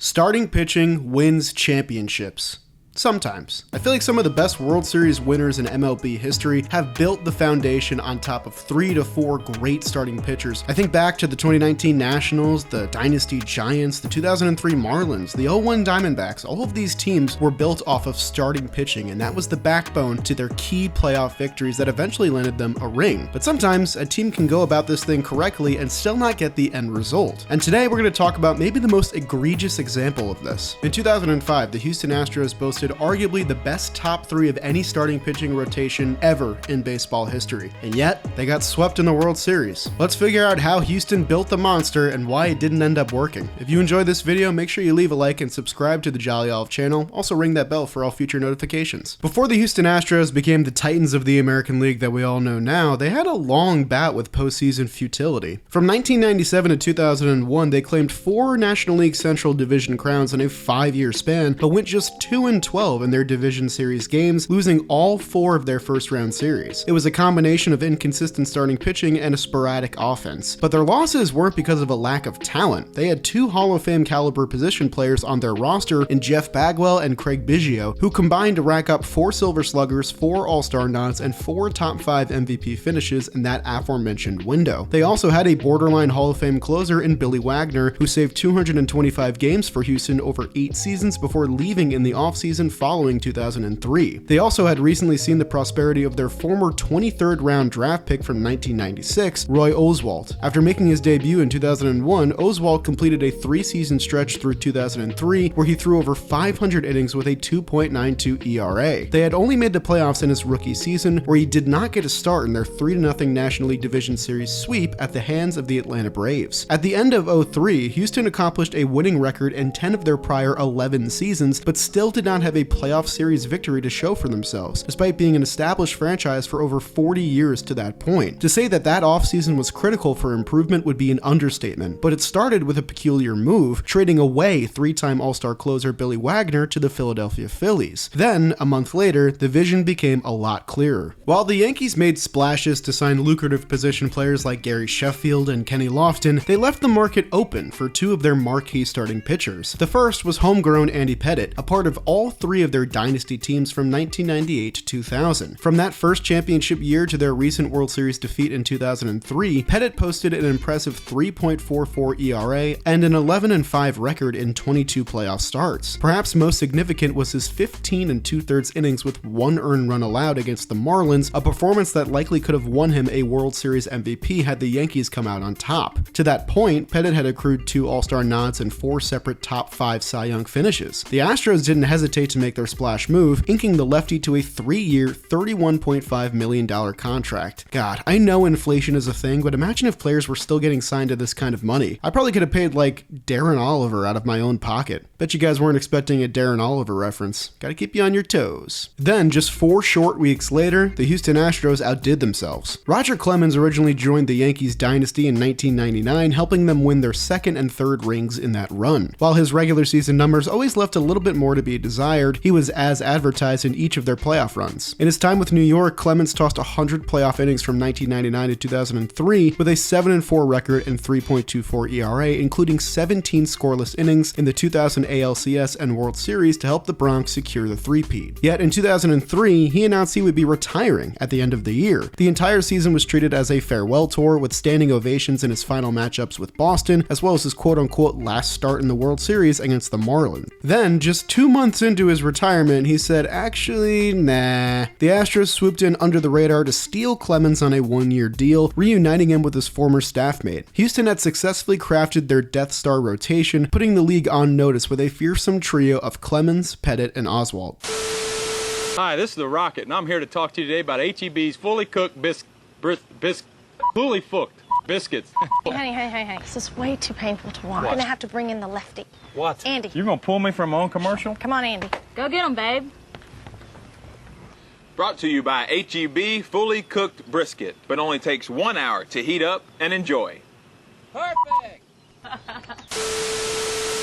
Starting pitching wins championships. Sometimes. I feel like some of the best World Series winners in MLB history have built the foundation on top of 3 to 4 great starting pitchers. I think back to the 2019 Nationals, the Dynasty Giants, the 2003 Marlins, the 01 Diamondbacks. All of these teams were built off of starting pitching, and that was the backbone to their key playoff victories that eventually landed them a ring. But sometimes a team can go about this thing correctly and still not get the end result. And today we're going to talk about maybe the most egregious example of this. In 2005, the Houston Astros boasted arguably the best top 3 of any starting pitching rotation ever in baseball history. And yet, they got swept in the World Series. Let's figure out how Houston built the monster and why it didn't end up working. If you enjoyed this video, make sure you leave a like and subscribe to the Jolly Olive channel. Also ring that bell for all future notifications. Before the Houston Astros became the Titans of the American League that we all know now, they had a long bout with postseason futility. From 1997 to 2001, they claimed 4 National League Central Division crowns in a 5-year span, but went just 2-12 in their Division Series games, losing all 4 of their first-round series. It was a combination of inconsistent starting pitching and a sporadic offense. But their losses weren't because of a lack of talent. They had 2 Hall of Fame caliber position players on their roster in Jeff Bagwell and Craig Biggio, who combined to rack up 4 Silver Sluggers, 4 All-Star nods, and 4 top 5 MVP finishes in that aforementioned window. They also had a borderline Hall of Fame closer in Billy Wagner, who saved 225 games for Houston over 8 seasons before leaving in the offseason following 2003. They also had recently seen the prosperity of their former 23rd round draft pick from 1996, Roy Oswalt. After making his debut in 2001, Oswalt completed a 3-season stretch through 2003 where he threw over 500 innings with a 2.92 ERA. They had only made the playoffs in his rookie season, where he did not get a start in their 3-0 National League Division Series sweep at the hands of the Atlanta Braves. At the end of 03, Houston accomplished a winning record in 10 of their prior 11 seasons, but still did not have a playoff series victory to show for themselves, despite being an established franchise for over 40 years to that point. To say that offseason was critical for improvement would be an understatement, but it started with a peculiar move, trading away 3-time All-Star closer Billy Wagner to the Philadelphia Phillies. Then, a month later, the vision became a lot clearer. While the Yankees made splashes to sign lucrative position players like Gary Sheffield and Kenny Lofton, they left the market open for 2 of their marquee starting pitchers. The first was homegrown Andy Pettitte, a part of all 3 of their dynasty teams from 1998 to 2000. From that first championship year to their recent World Series defeat in 2003, Pettitte posted an impressive 3.44 ERA and an 11-5 record in 22 playoff starts. Perhaps most significant was his 15 2/3 innings with 1 earned run allowed against the Marlins, a performance that likely could have won him a World Series MVP had the Yankees come out on top. To that point, Pettitte had accrued 2 All-Star nods and 4 separate top 5 Cy Young finishes. The Astros didn't hesitate to make their splash move, inking the lefty to a 3-year, $31.5 million contract. God, I know inflation is a thing, but imagine if players were still getting signed to this kind of money. I probably could have paid like Darren Oliver out of my own pocket. Bet you guys weren't expecting a Darren Oliver reference. Gotta keep you on your toes. Then, just 4 short weeks later, the Houston Astros outdid themselves. Roger Clemens originally joined the Yankees dynasty in 1999, helping them win their 2nd and 3rd rings in that run. While his regular season numbers always left a little bit more to be desired, he was as advertised in each of their playoff runs. In his time with New York, Clemens tossed 100 playoff innings from 1999 to 2003 with a 7-4 record and 3.24 ERA, including 17 scoreless innings in the 2000 ALCS and World Series to help the Bronx secure the three-peat. Yet in 2003, he announced he would be retiring at the end of the year. The entire season was treated as a farewell tour, with standing ovations in his final matchups with Boston, as well as his quote-unquote last start in the World Series against the Marlins. Then, just 2 months into his retirement, he said, actually, nah. The Astros swooped in under the radar to steal Clemens on a 1-year deal, reuniting him with his former staffmate. Houston had successfully crafted their Death Star rotation, putting the league on notice with a fearsome trio of Clemens, Pettitte, and Oswalt. Hi, this is the Rocket, and I'm here to talk to you today about HEB's fully cooked fully cooked biscuits. Hey, this is way too painful to watch. I'm gonna have to bring in the lefty. What? Andy. You're gonna pull me from my own commercial? Come on, Andy. Go get him, babe. Brought to you by HEB fully cooked brisket, but only takes 1 hour to heat up and enjoy. Perfect!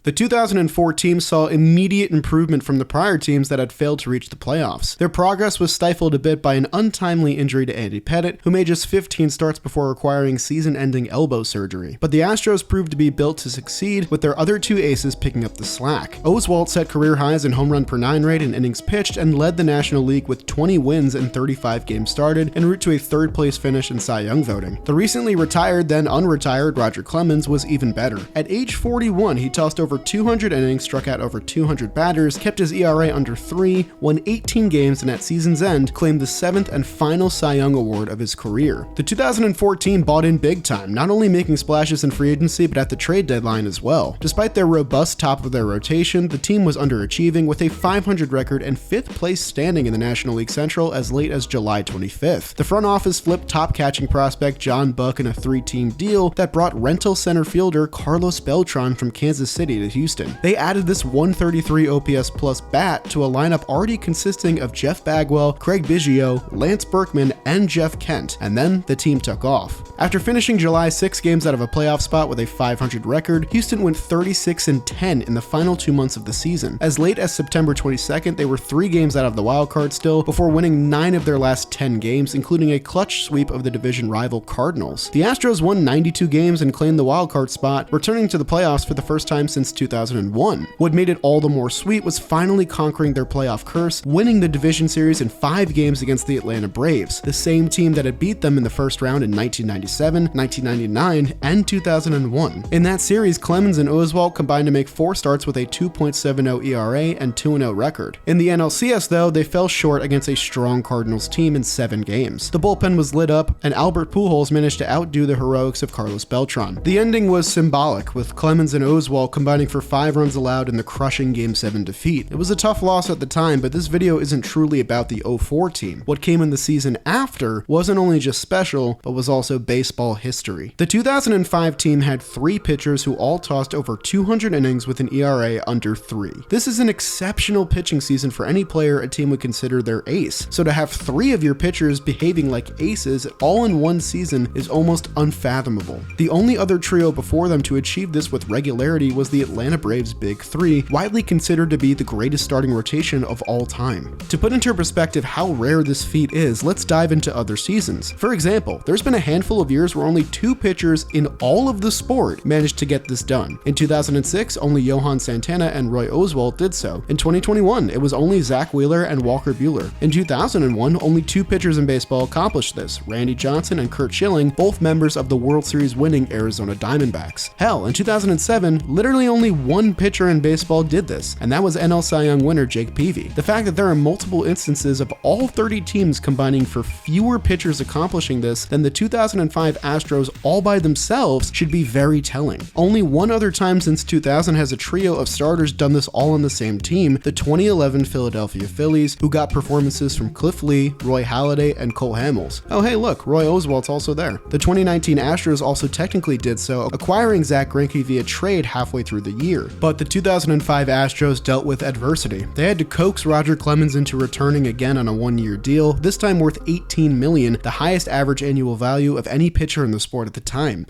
The 2004 team saw immediate improvement from the prior teams that had failed to reach the playoffs. Their progress was stifled a bit by an untimely injury to Andy Pettitte, who made just 15 starts before requiring season-ending elbow surgery. But the Astros proved to be built to succeed, with their other two aces picking up the slack. Oswalt set career highs in home run per 9 rate and innings pitched and led the National League with 20 wins in 35 games started, en route to a third-place finish in Cy Young voting. The recently retired, then unretired Roger Clemens was even better. At age 41, he tossed over 200 innings, struck out over 200 batters, kept his ERA under 3, won 18 games, and at season's end claimed the 7th and final Cy Young award of his career. The 2014 bought in big time, not only making splashes in free agency but at the trade deadline as well. Despite their robust top of their rotation, the team was underachieving with a 500 record and 5th place standing in the National League Central as late as July 25th. The front office flipped top catching prospect John Buck in a 3-team deal that brought rental center fielder Carlos Beltran from Kansas City to Houston. They added this 133 OPS plus bat to a lineup already consisting of Jeff Bagwell, Craig Biggio, Lance Berkman, and Jeff Kent, and then the team took off. After finishing July 6 games out of a playoff spot with a 500 record, Houston went 36-10 in the final 2 months of the season. As late as September 22nd, they were 3 games out of the wild card still, before winning 9 of their last 10 games, including a clutch sweep of the division rival Cardinals. The Astros won 92 games and claimed the wild card spot, returning to the playoffs for the first time since 2001. What made it all the more sweet was finally conquering their playoff curse, winning the division series in 5 games against the Atlanta Braves, the same team that had beat them in the first round in 1997, 1999, and 2001. In that series, Clemens and Oswalt combined to make 4 starts with a 2.70 ERA and 2-0 record. In the NLCS though, they fell short against a strong Cardinals team in 7 games. The bullpen was lit up, and Albert Pujols managed to outdo the heroics of Carlos Beltran. The ending was symbolic, with Clemens and Oswalt combining for 5 runs allowed in the crushing Game 7 defeat. It was a tough loss at the time, but this video isn't truly about the 04 team. What came in the season after wasn't only just special, but was also baseball history. The 2005 team had 3 pitchers who all tossed over 200 innings with an ERA under 3. This is an exceptional pitching season for any player a team would consider their ace, so to have 3 of your pitchers behaving like aces all in one season is almost unfathomable. The only other trio before them to achieve this with regularity was the Atlanta Braves' Big Three, widely considered to be the greatest starting rotation of all time. To put into perspective how rare this feat is, let's dive into other seasons. For example, there's been a handful of years where only 2 pitchers in all of the sport managed to get this done. In 2006, only Johan Santana and Roy Oswalt did so. In 2021, it was only Zach Wheeler and Walker Buehler. In 2001, only 2 pitchers in baseball accomplished this, Randy Johnson and Curt Schilling, both members of the World Series winning Arizona Diamondbacks. Hell, in 2007, literally only 1 pitcher in baseball did this, and that was NL Cy Young winner Jake Peavy. The fact that there are multiple instances of all 30 teams combining for fewer pitchers accomplishing this than the 2005 Astros all by themselves should be very telling. Only one other time since 2000 has a trio of starters done this all on the same team, the 2011 Philadelphia Phillies, who got performances from Cliff Lee, Roy Halladay, and Cole Hamels. Oh hey look, Roy Oswalt's also there. The 2019 Astros also technically did so, acquiring Zach Greinke via trade halfway through the year. But the 2005 Astros dealt with adversity. They had to coax Roger Clemens into returning again on a 1-year deal, this time worth $18 million, the highest average annual value of any pitcher in the sport at the time.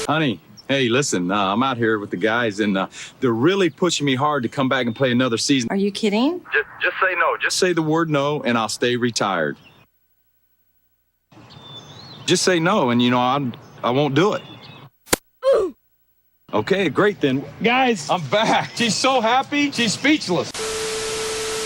Honey, hey, listen, I'm out here with the guys, and they're really pushing me hard to come back and play another season. Are you kidding? Just say no. Just say the word no, and I'll stay retired. Just say no, and I won't do it. Okay, great then. Guys, I'm back. She's so happy, she's speechless.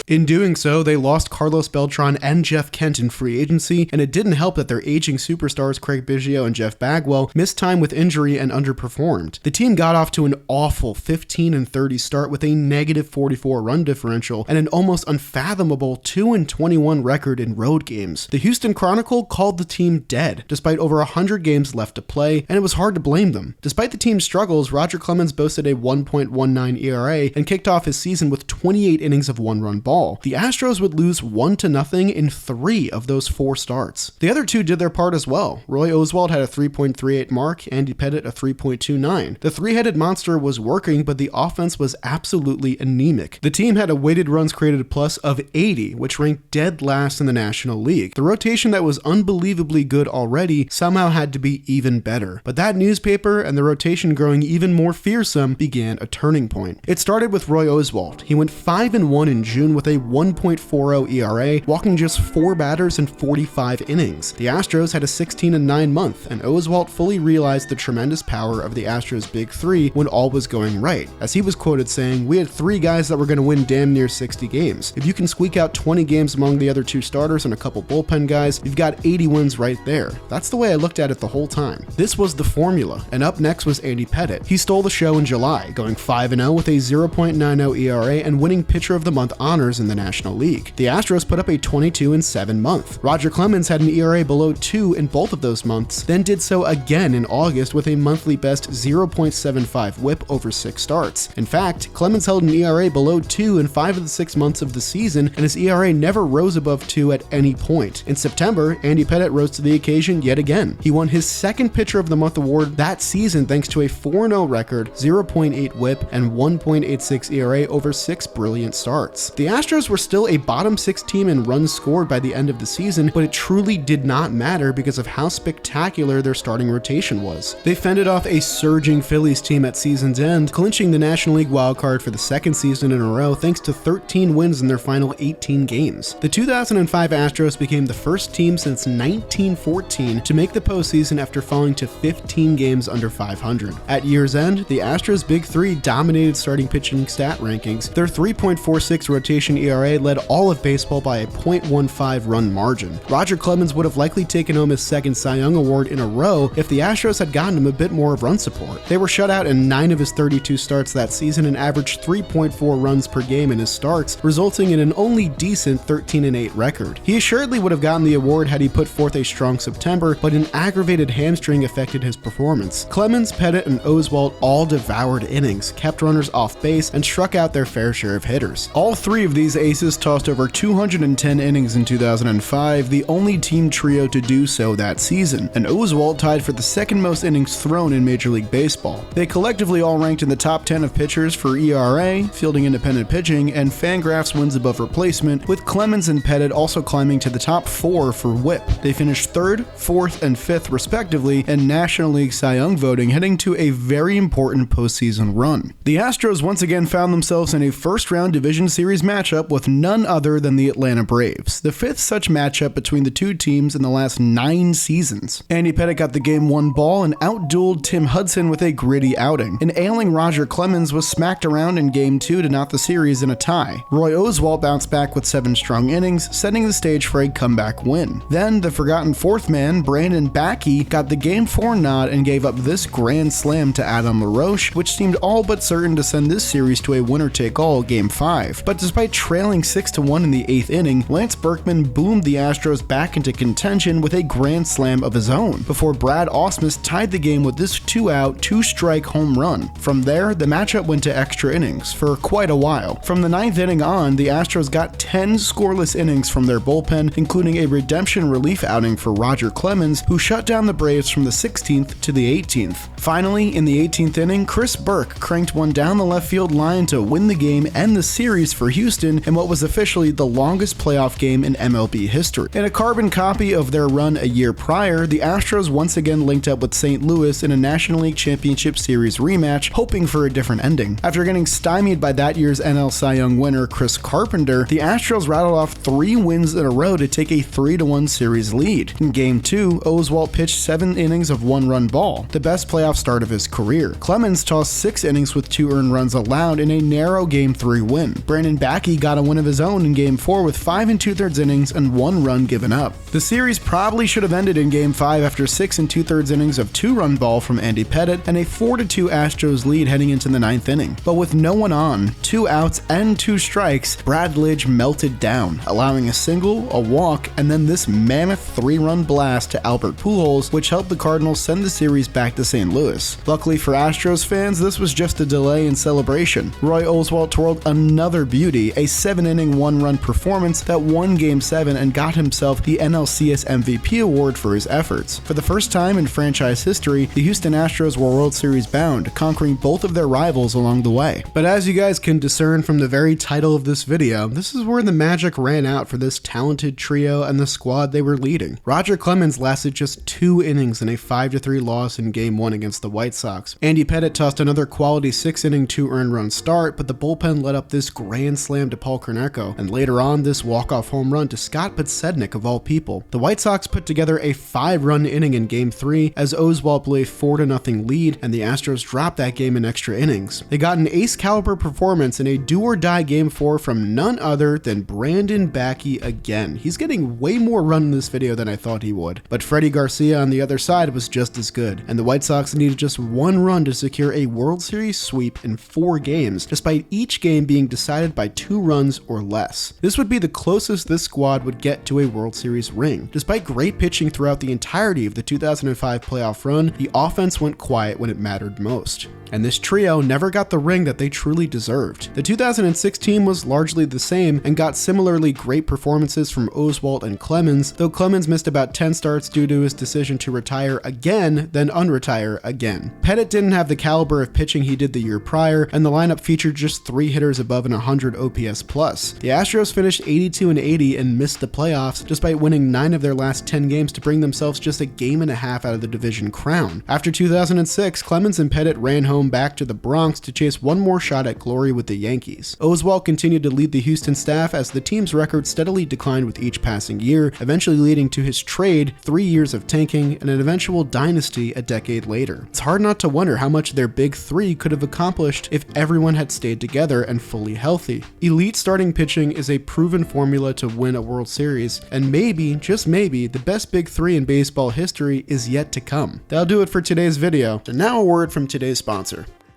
In doing so, they lost Carlos Beltran and Jeff Kent in free agency, and it didn't help that their aging superstars Craig Biggio and Jeff Bagwell missed time with injury and underperformed. The team got off to an awful 15-30 start with a negative 44 run differential and an almost unfathomable 2-21 record in road games. The Houston Chronicle called the team dead, despite over 100 games left to play, and it was hard to blame them. Despite the team's struggles, Roger Clemens boasted a 1.19 ERA and kicked off his season with 28 innings of 1-run ball all. The Astros would lose 1-0 in 3 of those 4 starts. The other 2 did their part as well. Roy Oswalt had a 3.38 mark, Andy Pettitte a 3.29. The three-headed monster was working, but the offense was absolutely anemic. The team had a weighted runs created plus of 80, which ranked dead last in the National League. The rotation that was unbelievably good already somehow had to be even better. But that newspaper and the rotation growing even more fearsome began a turning point. It started with Roy Oswalt. He went 5-1 in June with a 1.40 ERA, walking just 4 batters in 45 innings. The Astros had a 16-9 month, and Oswalt fully realized the tremendous power of the Astros' big 3 when all was going right. As he was quoted saying, "We had 3 guys that were going to win damn near 60 games. If you can squeak out 20 games among the other 2 starters and a couple bullpen guys, you've got 80 wins right there." That's the way I looked at it the whole time. This was the formula, and up next was Andy Pettitte. He stole the show in July, going 5-0 with a 0.90 ERA and winning Pitcher of the Month honors in the National League. The Astros put up a 22-7 month. Roger Clemens had an ERA below 2 in both of those months, then did so again in August with a monthly best 0.75 whip over 6 starts. In fact, Clemens held an ERA below 2 in 5 of the 6 months of the season, and his ERA never rose above 2 at any point. In September, Andy Pettitte rose to the occasion yet again. He won his second Pitcher of the Month award that season thanks to a 4-0 record, 0.8 whip, and 1.86 ERA over 6 brilliant starts. The Astros were still a bottom 6 team in runs scored by the end of the season, but it truly did not matter because of how spectacular their starting rotation was. They fended off a surging Phillies team at season's end, clinching the National League wildcard for the second season in a row thanks to 13 wins in their final 18 games. The 2005 Astros became the first team since 1914 to make the postseason after falling to 15 games under 500. At year's end, the Astros' big 3 dominated starting pitching stat rankings. Their 3.46 rotation ERA led all of baseball by a .15 run margin. Roger Clemens would have likely taken home his second Cy Young award in a row if the Astros had gotten him a bit more of run support. They were shut out in 9 of his 32 starts that season and averaged 3.4 runs per game in his starts, resulting in an only decent 13-8 record. He assuredly would have gotten the award had he put forth a strong September, but an aggravated hamstring affected his performance. Clemens, Pettitte, and Oswalt all devoured innings, kept runners off base, and struck out their fair share of hitters. All 3 of these aces tossed over 210 innings in 2005, the only team trio to do so that season, and Oswalt tied for the second most innings thrown in Major League Baseball. They collectively all ranked in the top 10 of pitchers for ERA, fielding independent pitching, and Fangraphs wins above replacement, with Clemens and Pettitte also climbing to the top 4 for whip. They finished 3rd, 4th, and 5th respectively in National League Cy Young voting, heading to a very important postseason run. The Astros once again found themselves in a first-round division series matchup with none other than the Atlanta Braves, the 5th such matchup between the 2 teams in the last 9 seasons. Andy Pettitte got the Game 1 ball and outdueled Tim Hudson with a gritty outing. An ailing Roger Clemens was smacked around in Game 2 to knot the series in a tie. Roy Oswalt bounced back with 7 strong innings, setting the stage for a comeback win. Then, the forgotten 4th man, Brandon Backey, got the Game 4 nod and gave up this grand slam to Adam LaRoche, which seemed all but certain to send this series to a winner-take-all Game 5. But despite trailing 6-1 in the 8th inning, Lance Berkman boomed the Astros back into contention with a grand slam of his own, before Brad Ausmus tied the game with this 2-out, 2-strike home run. From there, the matchup went to extra innings for quite a while. From the 9th inning on, the Astros got 10 scoreless innings from their bullpen, including a redemption relief outing for Roger Clemens, who shut down the Braves from the 16th to the 18th. Finally, in the 18th inning, Chris Burke cranked one down the left field line to win the game and the series for Houston in what was officially the longest playoff game in MLB history. In a carbon copy of their run a year prior, the Astros once again linked up with St. Louis in a National League Championship Series rematch, hoping for a different ending. After getting stymied by that year's NL Cy Young winner Chris Carpenter, the Astros rattled off 3 wins in a row to take a 3-1 series lead. In Game 2, Oswalt pitched 7 innings of 1-run ball, the best playoff start of his career. Clemens tossed 6 innings with 2 earned runs allowed in a narrow Game 3 win. Brandon Backey got a win of his own in Game 4 with 5 2/3 innings and 1 run given up. The series probably should have ended in Game 5 after 6 2/3 innings of 2-run ball from Andy Pettitte and a 4-2 Astros lead heading into the 9th inning. But with no one on, 2 outs and 2 strikes, Brad Lidge melted down, allowing a single, a walk, and then this mammoth 3-run blast to Albert Pujols, which helped the Cardinals send the series back to St. Louis. Luckily for Astros fans, this was just a delay in celebration. Roy Oswalt twirled another beauty, a 7-inning 1-run performance that won Game 7 and got himself the NLCS MVP award for his efforts. For the first time in franchise history, the Houston Astros were World Series bound, conquering both of their rivals along the way. But as you guys can discern from the very title of this video, this is where the magic ran out for this talented trio and the squad they were leading. Roger Clemens lasted just 2 innings in a 5-3 loss in Game 1 against the White Sox. Andy Pettitte tossed another quality 6-inning 2 earned run start, but the bullpen let up this grand slam to Paul Konerko, and later on this walk-off home run to Scott Podsednik of all people. The White Sox put together a 5-run inning in Game 3 as Oswalt blew a 4-0 lead, and the Astros dropped that game in extra innings. They got an ace-caliber performance in a do-or-die Game 4 from none other than Brandon Backey again. He's getting way more run in this video than I thought he would. But Freddie Garcia on the other side was just as good, and the White Sox needed just 1 run to secure a World Series sweep in 4 games, despite each game being decided by 2 runs or less. This would be the closest this squad would get to a World Series ring. Despite great pitching throughout the entirety of the 2005 playoff run, the offense went quiet when it mattered most. And this trio never got the ring that they truly deserved. The 2006 team was largely the same and got similarly great performances from Oswalt and Clemens, though Clemens missed about 10 starts due to his decision to retire again, then unretire again. Pettitte didn't have the caliber of pitching he did the year prior, and the lineup featured just 3 hitters above an 100 OPS plus. The Astros finished 82-80 and missed the playoffs, despite winning 9 of their last 10 games to bring themselves just a game and a half out of the division crown. After 2006, Clemens and Pettitte ran home back to the Bronx to chase one more shot at glory with the Yankees. Oswalt continued to lead the Houston staff as the team's record steadily declined with each passing year, eventually leading to his trade, 3 years of tanking, and an eventual dynasty a decade later. It's hard not to wonder how much their big 3 could have accomplished if everyone had stayed together and fully healthy. Elite starting pitching is a proven formula to win a World Series, and maybe, just maybe, the best big 3 in baseball history is yet to come. That'll do it for today's video. And now a word from today's sponsor,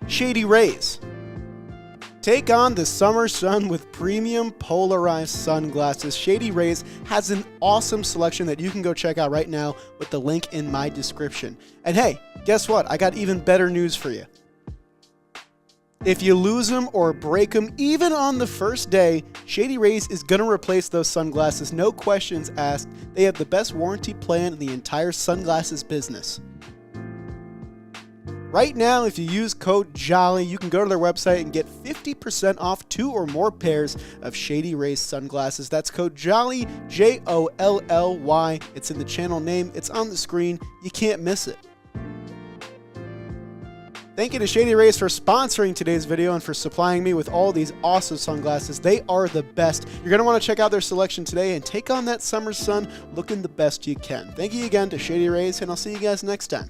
Shady Rays. Take on the summer sun with premium polarized sunglasses. Shady Rays has an awesome selection that you can go check out right now with the link in my description. And hey, guess what? I got even better news for you. If you lose them or break them, even on the first day, Shady Rays is going to replace those sunglasses, no questions asked. They have the best warranty plan in the entire sunglasses business. Right now, if you use code JOLLY, you can go to their website and get 50% off 2 or more pairs of Shady Rays sunglasses. That's code JOLLY, J-O-L-L-Y. It's in the channel name. It's on the screen. You can't miss it. Thank you to Shady Rays for sponsoring today's video and for supplying me with all these awesome sunglasses. They are the best. You're going to want to check out their selection today and take on that summer sun looking the best you can. Thank you again to Shady Rays, and I'll see you guys next time.